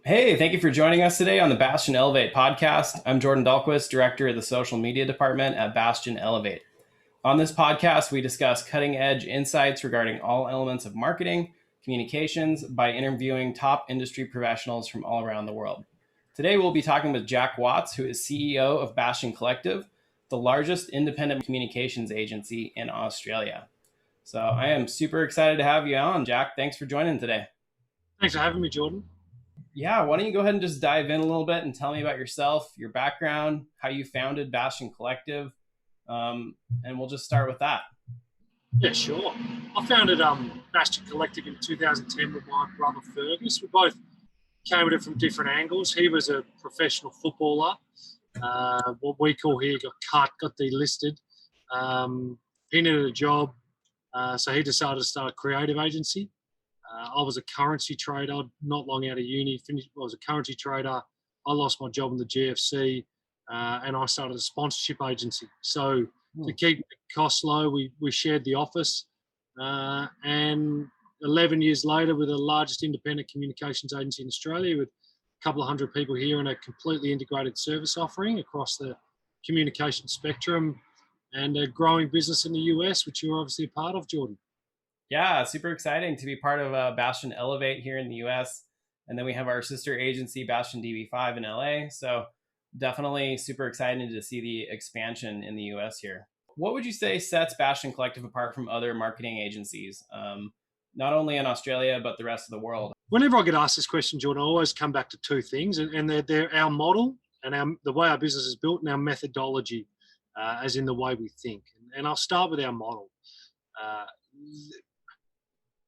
Hey, thank you for joining us today on the Bastion Elevate podcast. I'm Jordan Dahlquist, Director of the Social Media Department at Bastion Elevate. On this podcast, we discuss cutting edge insights regarding all elements of marketing, communications by interviewing top industry professionals from all around the world. Today, we'll be talking with Jack Watts, who is CEO of Bastion Collective, the largest independent communications agency in Australia. So I am super excited to have you on, Jack. Thanks for joining today. Thanks for having me, Jordan. Yeah, why don't you go ahead and just dive in a little bit and tell me about yourself, your background, how you founded Bastion Collective, and we'll just start with that. Yeah, sure. I founded Bastion Collective in 2010 with my brother Fergus. We both came at it from different angles. He was a professional footballer. What we call here got cut, got delisted. He needed a job, so he decided to start a creative agency. I was a currency trader not long out of uni. I was a currency trader. I lost my job in the GFC, and I started a sponsorship agency. So to keep the costs low, we shared the office. And 11 years later, we're the largest independent communications agency in Australia with a couple of hundred people here and a completely integrated service offering across the communication spectrum and a growing business in the US, which you're obviously a part of, Jordan. Yeah, super exciting to be part of Bastion Elevate here in the US. And then we have our sister agency, Bastion DB5 in LA. So definitely super excited to see the expansion in the US here. What would you say sets Bastion Collective apart from other marketing agencies, not only in Australia, but the rest of the world? Whenever I get asked this question, Jordan, I always come back to two things, and they're our model and the way our business is built and our methodology, as in the way we think. And I'll start with our model. Uh,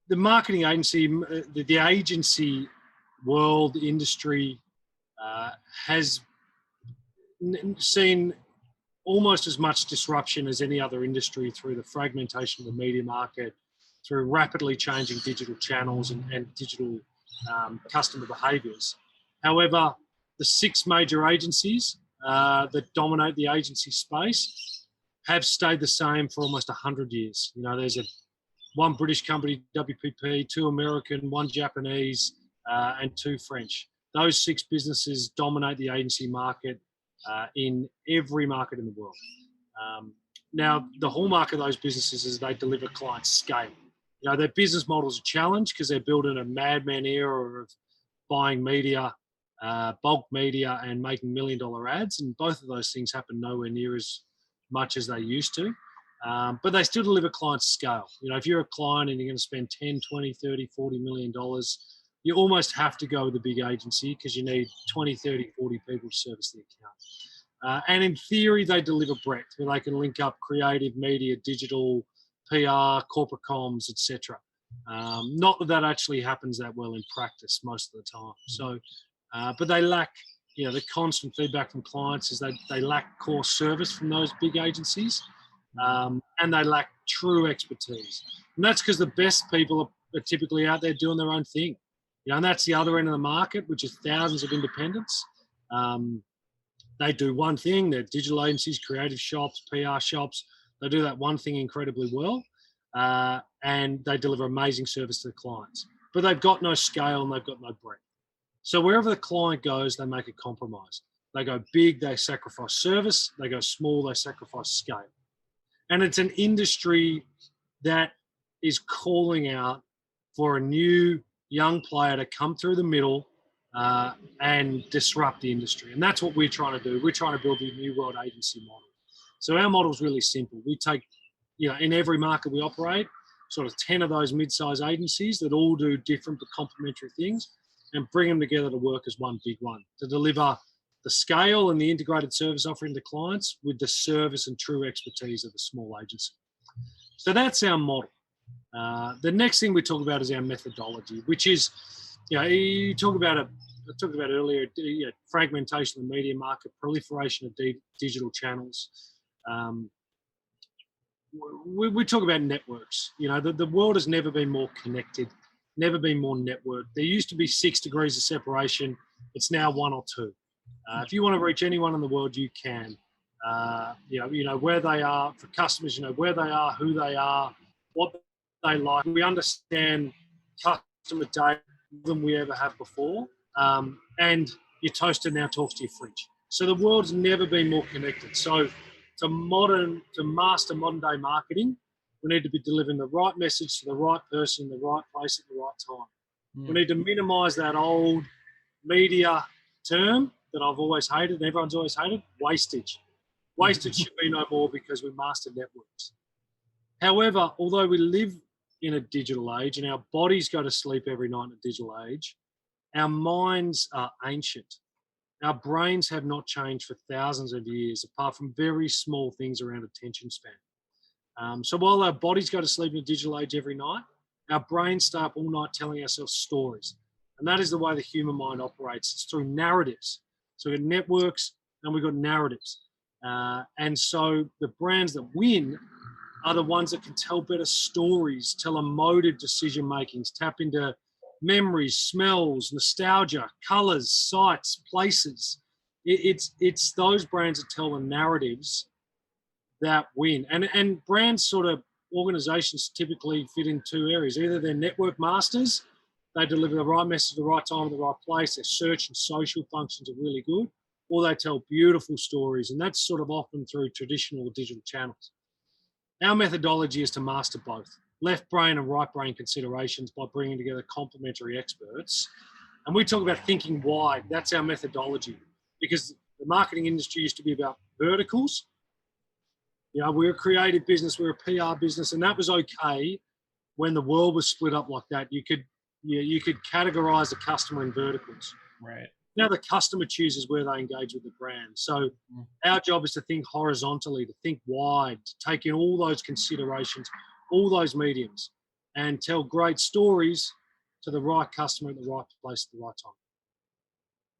the marketing agency, the agency world, the industry has seen almost as much disruption as any other industry through the fragmentation of the media market, through rapidly changing digital channels and digital customer behaviours. However, the six major agencies that dominate the agency space have stayed the same for almost 100 years. You know, there's one British company, WPP, two American, one Japanese, and two French. Those six businesses dominate the agency market in every market in the world. Now, the hallmark of those businesses is they deliver client scale. You know, their business models are challenged because they're built in a madman era of buying media, bulk media, and making $1 million ads. And both of those things happen nowhere near as much as they used to. But they still deliver client scale. You know, if you're a client and you're going to spend 10, 20, 30, $40 million, you almost have to go with a big agency because you need 20, 30, 40 people to service the account. And in theory, they deliver breadth where they can link up creative, media, digital, PR, corporate comms, etc. Not that actually happens that well in practice most of the time. So, but they lack, you know, the constant feedback from clients is they lack core service from those big agencies. And they lack true expertise. And that's because the best people are typically out there doing their own thing. You know, and that's the other end of the market, which is thousands of independents. They do one thing, they're digital agencies, creative shops, PR shops. They do that one thing incredibly well, and they deliver amazing service to the clients. But they've got no scale and they've got no breadth. So wherever the client goes, they make a compromise. They go big, they sacrifice service. They go small, they sacrifice scale. And it's an industry that is calling out for a new young player to come through the middle and disrupt the industry. And that's what we're trying to do. We're trying to build the new world agency model. So our model is really simple. We take, you know, in every market we operate, sort of 10 of those mid-size agencies that all do different but complementary things and bring them together to work as one big one to deliver the scale and the integrated service offering to clients with the service and true expertise of a small agency. So that's our model. The next thing we talk about is our methodology, which is, you know, I talked about earlier, you know, fragmentation of the media market, proliferation of digital channels. We talk about networks. You know, the world has never been more connected, never been more networked. There used to be 6 degrees of separation. It's now 1 or 2. If you want to reach anyone in the world, you can. You know where they are. For customers, you know where they are, who they are, what they like. We understand customer data more than we ever have before. and your toaster now talks to your fridge. So the world's never been more connected. So to master modern day marketing, we need to be delivering the right message to the right person in the right place at the right time. We need to minimize that old media term that I've always hated and everyone's always hated, wastage. Wastage should be no more because we mastered networks. However, although we live in a digital age and our bodies go to sleep every night in a digital age, our minds are ancient. Our brains have not changed for thousands of years, apart from very small things around attention span. So while our bodies go to sleep in a digital age every night, our brains stay up all night telling ourselves stories. And that is the way the human mind operates. It's through narratives. So we've got networks and we've got narratives. And so the brands that win are the ones that can tell better stories, tell emotive decision makings, tap into memories, smells, nostalgia, colors, sights, places. It's those brands that tell the narratives that win. And brands sort of organizations typically fit in two areas. Either they're network masters, they deliver the right message at the right time, at the right place, their search and social functions are really good, or they tell beautiful stories. And that's sort of often through traditional or digital channels. Our methodology is to master both left brain and right brain considerations by bringing together complementary experts. And we talk about thinking wide. That's our methodology, because the marketing industry used to be about verticals. You know, we're a creative business, we're a PR business, and that was okay when the world was split up like that. You could categorize the customer in verticals. Right. Now the customer chooses where they engage with the brand. So our job is to think horizontally, to think wide, to take in all those considerations, all those mediums, and tell great stories to the right customer at the right place at the right time.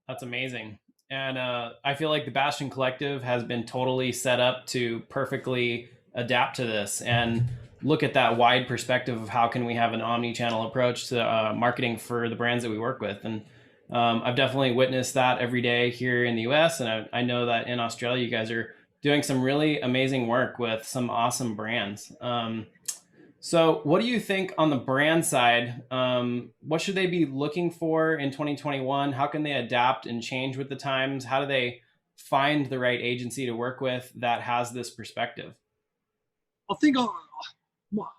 That's amazing. And I feel like the Bastion Collective has been totally set up to perfectly adapt to this and look at that wide perspective of how can we have an omni-channel approach to marketing for the brands that we work with. And I've definitely witnessed that every day here in the US. And I know that in Australia, you guys are doing some really amazing work with some awesome brands. So what do you think on the brand side? What should they be looking for in 2021? How can they adapt and change with the times? How do they find the right agency to work with that has this perspective? I think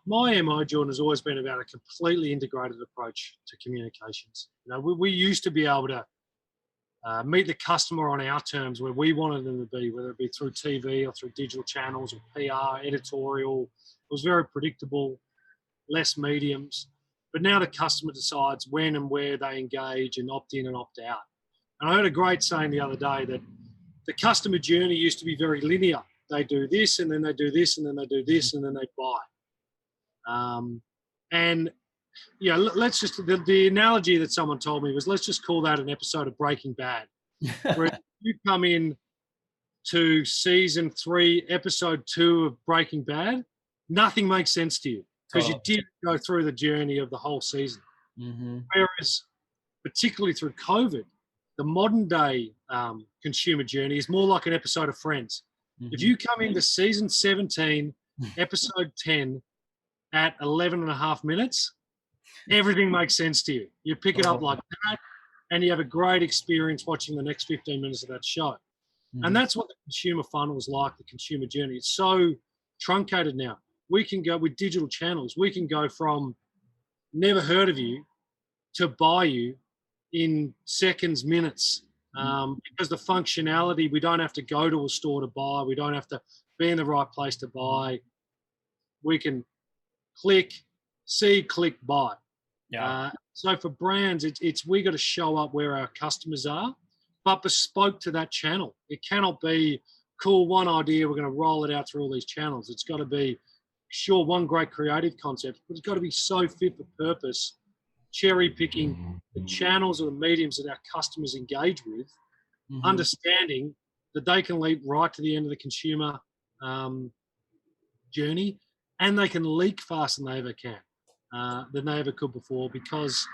my MO, Jordan, has always been about a completely integrated approach to communications. You know, we used to be able to meet the customer on our terms where we wanted them to be, whether it be through TV or through digital channels or PR, editorial. It was very predictable, less mediums. But now the customer decides when and where they engage and opt in and opt out. And I heard a great saying the other day that the customer journey used to be very linear. They do this and then they do this and then they do this and then they buy. And yeah, let's just, the analogy that someone told me was, let's just call that an episode of Breaking Bad. Where you come in to season 3, episode 2 of Breaking Bad, nothing makes sense to you because you didn't go through the journey of the whole season. Whereas, particularly through COVID, the modern day consumer journey is more like an episode of Friends. If you come into season 17, episode 10 at 11 and a half minutes, everything makes sense to you. You pick it up like that, and you have a great experience watching the next 15 minutes of that show. And that's what the consumer funnel is like, the consumer journey. It's so truncated now. We can go with digital channels. We can go from never heard of you to buy you in seconds, minutes, because the functionality, we don't have to go to a store to buy. We don't have to be in the right place to buy. We can click, see, click, buy. Yeah. So for brands, it's we got to show up where our customers are, but bespoke to that channel. It cannot be cool, one idea, we're going to roll it out through all these channels. It's got to be, sure, one great creative concept, but it's got to be so fit for purpose, cherry picking the channels or the mediums that our customers engage with, understanding that they can leap right to the end of the consumer journey, and they can leak faster than they ever can, than they ever could before, because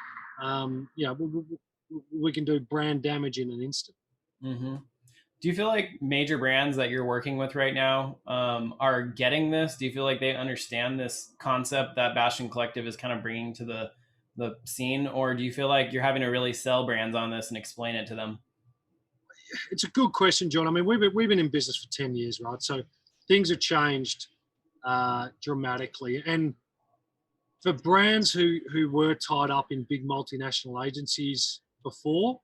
we can do brand damage in an instant. Do you feel like major brands that you're working with right now are getting this? Do you feel like they understand this concept that Bastion Collective is kind of bringing to the scene, or do you feel like you're having to really sell brands on this and explain it to them? It's a good question, John. I mean, we've been in business for 10 years, right? So things have changed dramatically. And for brands who were tied up in big multinational agencies before,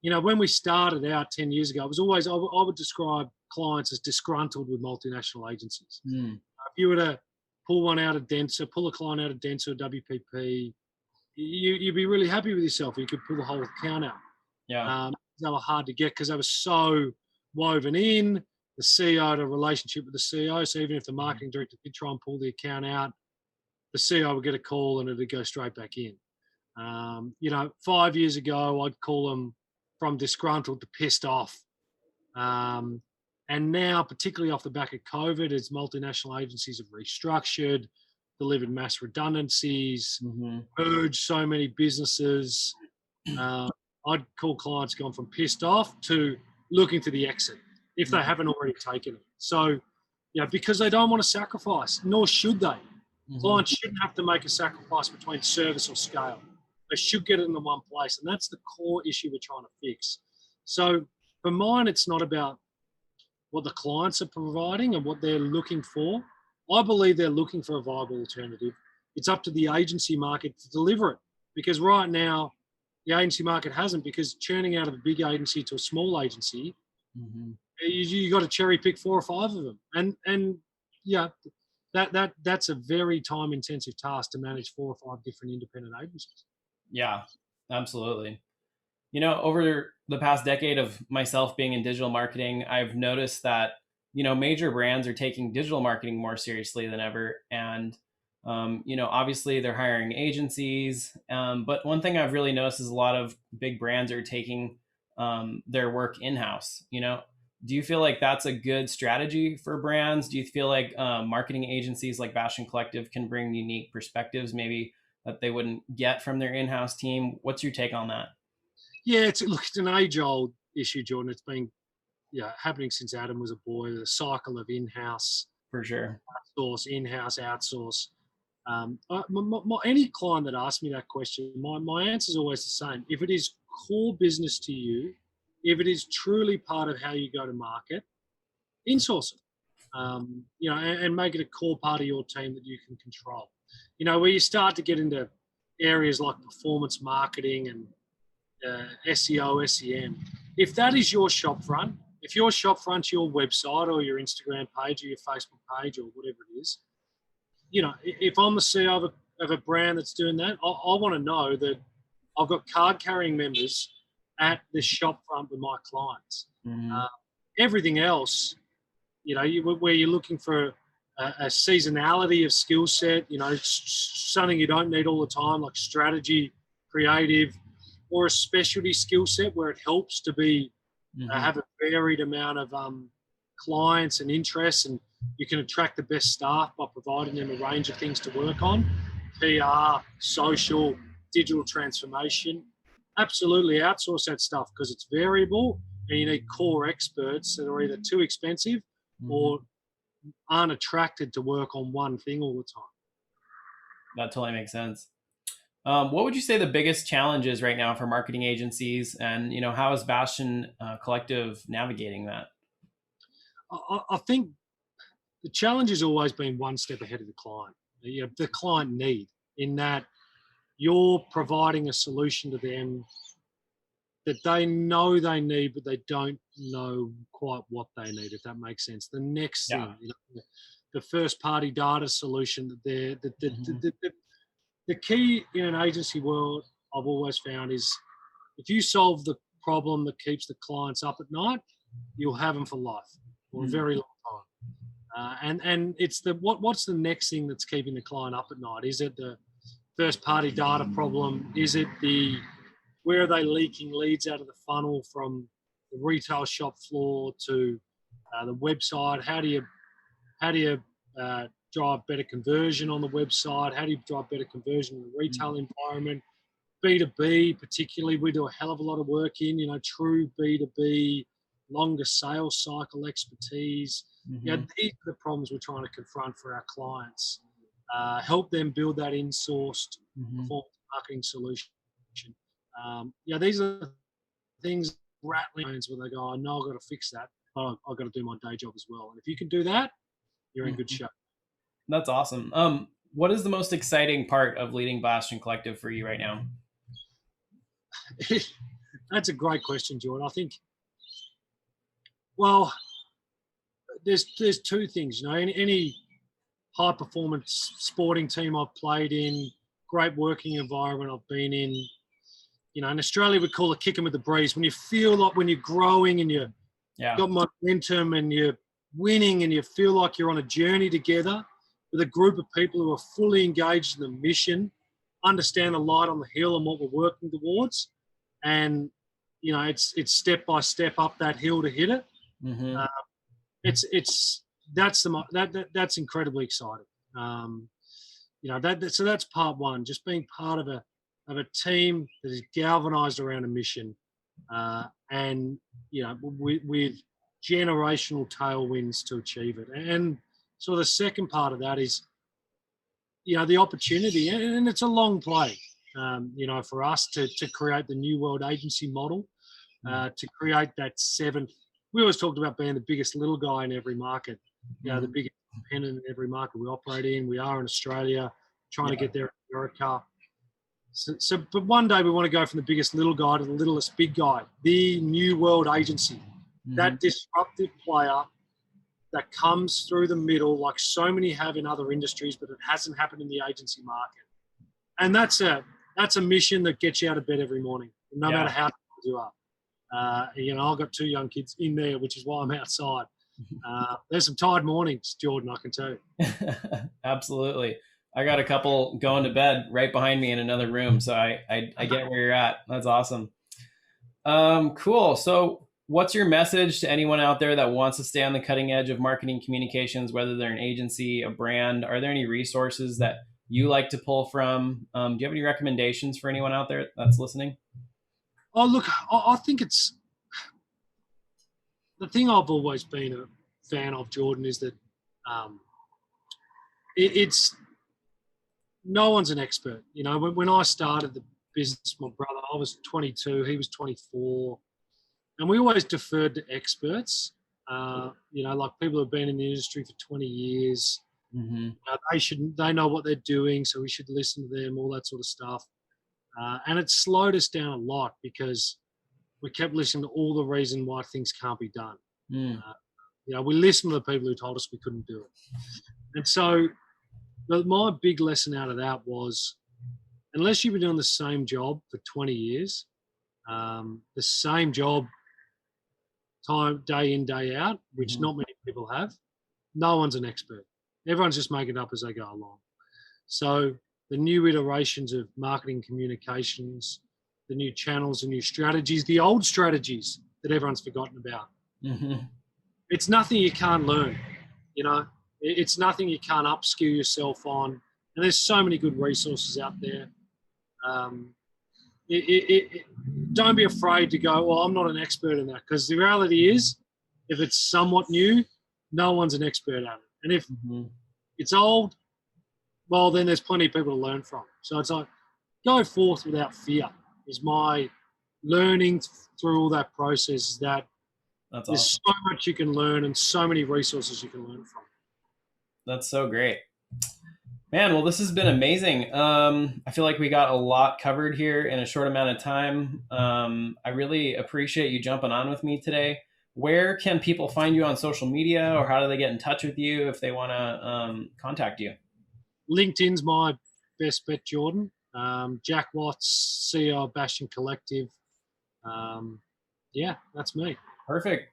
when we started out 10 years ago, it was always, I would describe clients as disgruntled with multinational agencies. Mm. If you were to pull a client out of Denser or WPP, you'd be really happy with yourself. You could pull the whole account out. Yeah. They were hard to get because they were so woven in. The CEO had a relationship with the CEO, so even if the marketing director did try and pull the account out, the CEO would get a call and it'd go straight back in. 5 years ago, I'd call them from disgruntled to pissed off. And now, particularly off the back of COVID, as multinational agencies have restructured, delivered mass redundancies, merged so many businesses, I'd call clients gone from pissed off to looking to the exit if they haven't already taken it. So, because they don't want to sacrifice, nor should they. Clients shouldn't have to make a sacrifice between service or scale. They should get it in the one place. And that's the core issue we're trying to fix. So for mine, it's not about what the clients are providing and what they're looking for. I believe they're looking for a viable alternative. It's up to the agency market to deliver it. Because right now, the agency market hasn't, because churning out of a big agency to a small agency, you got to cherry pick 4 or 5 of them. And that's a very time intensive task to manage 4 or 5 different independent agencies. Yeah, absolutely. Over the past decade of myself being in digital marketing, I've noticed that, major brands are taking digital marketing more seriously than ever. And, obviously they're hiring agencies. But one thing I've really noticed is a lot of big brands are taking their work in-house. Do you feel like that's a good strategy for brands? Do you feel like marketing agencies like Bastion Collective can bring unique perspectives, maybe that they wouldn't get from their in-house team? What's your take on that? Yeah, it's an age-old issue, Jordan. It's been happening since Adam was a boy. The cycle of in-house, For sure. outsource, in-house, outsource. Any client that asks me that question, my answer is always the same. If it is core business to you, if it is truly part of how you go to market, insource it. And make it a core part of your team that you can control. Where you start to get into areas like performance marketing and SEO, SEM. If that is your shop front, if your shop front's your website or your Instagram page or your Facebook page or whatever it is, if I'm the CEO of a brand that's doing that, I want to know that I've got card carrying members at the shop front with my clients. Everything else, where you're looking for a seasonality of skill set, something you don't need all the time, like strategy, creative, or a specialty skill set where it helps to be have a varied amount of clients and interests, and you can attract the best staff by providing them a range of things to work on: PR, social, digital transformation. Absolutely outsource that stuff because it's variable, and you need core experts that are either too expensive or aren't attracted to work on one thing all the time. That totally makes sense. What would you say the biggest challenge is right now for marketing agencies, and how is Bastion Collective navigating that? I think the challenge has always been one step ahead of the client. The client need, in that you're providing a solution to them that they know they need, but they don't know quite what they need, if that makes sense. The next thing, the first party data solution that the key in an agency world I've always found is if you solve the problem that keeps the clients up at night, you'll have them for life or a very long time. And it's what's the next thing that's keeping the client up at night? Is it the first party data problem? Is it where are they leaking leads out of the funnel from the retail shop floor to the website? How do you drive better conversion on the website? How do you drive better conversion in the retail environment? B2B, particularly, we do a hell of a lot of work in, true B2B, longer sales cycle expertise. These are the problems we're trying to confront for our clients. Help them build that in-sourced performance marketing solution. These are things rattling when they go, I know I've got to fix that, but I've got to do my day job as well. And if you can do that, you're in good shape. That's awesome. What is the most exciting part of leading Bastion Collective for you right now? That's a great question, Jordan. I think, well, there's two things. Any high performance sporting team I've played in, great working environment I've been in. In Australia we call it kicking with the breeze. When you feel like when you're growing and you've got momentum and you're winning and you feel like you're on a journey together with a group of people who are fully engaged in the mission, understand the light on the hill and what we're working towards, and it's step by step up that hill to hit it. Mm-hmm. That's incredibly exciting. So that's part one, just being part of a team that is galvanized around a mission, and with generational tailwinds to achieve it. And so the second part of that is the opportunity, and it's a long play, for us to create the New World agency model, to create that seventh. We always talked about being the biggest little guy in every market, the biggest independent in every market we operate in. We are in Australia, trying to get there in America. But one day we want to go from the biggest little guy to the littlest big guy, the New World agency, that disruptive player that comes through the middle, like so many have in other industries, but it hasn't happened in the agency market. And that's a mission that gets you out of bed every morning, no matter how tired you are. I've got 2 young kids in there, which is why I'm outside. There's some tired mornings, Jordan, I can tell you. Absolutely. I got a couple going to bed right behind me in another room. So I get where you're at. That's awesome. Cool. So what's your message to anyone out there that wants to stay on the cutting edge of marketing communications, whether they're an agency, a brand? Are there any resources that you like to pull from? Do you have any recommendations for anyone out there that's listening? Oh, look, I think it's the thing I've always been a fan of, Jordan, is that it's no one's an expert. When I started the business, my brother, I was 22, he was 24, and we always deferred to experts. Like people who've been in the industry for 20 years. They know what they're doing, so we should listen to them, all that sort of stuff. And it slowed us down a lot because we kept listening to all the reason why things can't be done. We listened to the people who told us we couldn't do it. And so my big lesson out of that was, unless you've been doing the same job for 20 years, the same job day in, day out, which not many people have, no one's an expert. Everyone's just making it up as they go along. So the new iterations of marketing communications, the new channels, the new strategies, the old strategies that everyone's forgotten about. It's nothing you can't learn, It's nothing you can't upskill yourself on. And there's so many good resources out there. Don't be afraid to go, well, I'm not an expert in that, because the reality is, if it's somewhat new, no one's an expert at it. And if it's old, well, then there's plenty of people to learn from. So it's like, go forth without fear is my learning through all that process, is that there's so much you can learn and so many resources you can learn from. That's so great. Man, well, this has been amazing. I feel like we got a lot covered here in a short amount of time. I really appreciate you jumping on with me today. Where can people find you on social media, or how do they get in touch with you if they want to contact you? LinkedIn's my best bet, Jordan. Jack Watts, CEO of Bastion Collective. That's me. Perfect.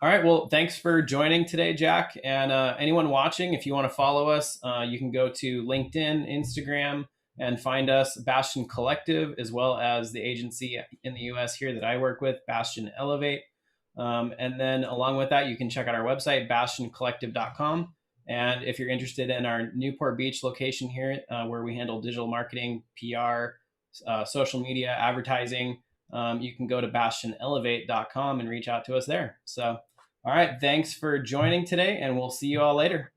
All right. Well, thanks for joining today, Jack. And anyone watching, if you want to follow us, you can go to LinkedIn, Instagram, and find us, Bastion Collective, as well as the agency in the US here that I work with, Bastion Elevate. And then along with that, you can check out our website, bastioncollective.com. And if you're interested in our Newport Beach location here, where we handle digital marketing, PR, social media, advertising, you can go to bastionelevate.com and reach out to us there. So, all right, thanks for joining today, and we'll see you all later.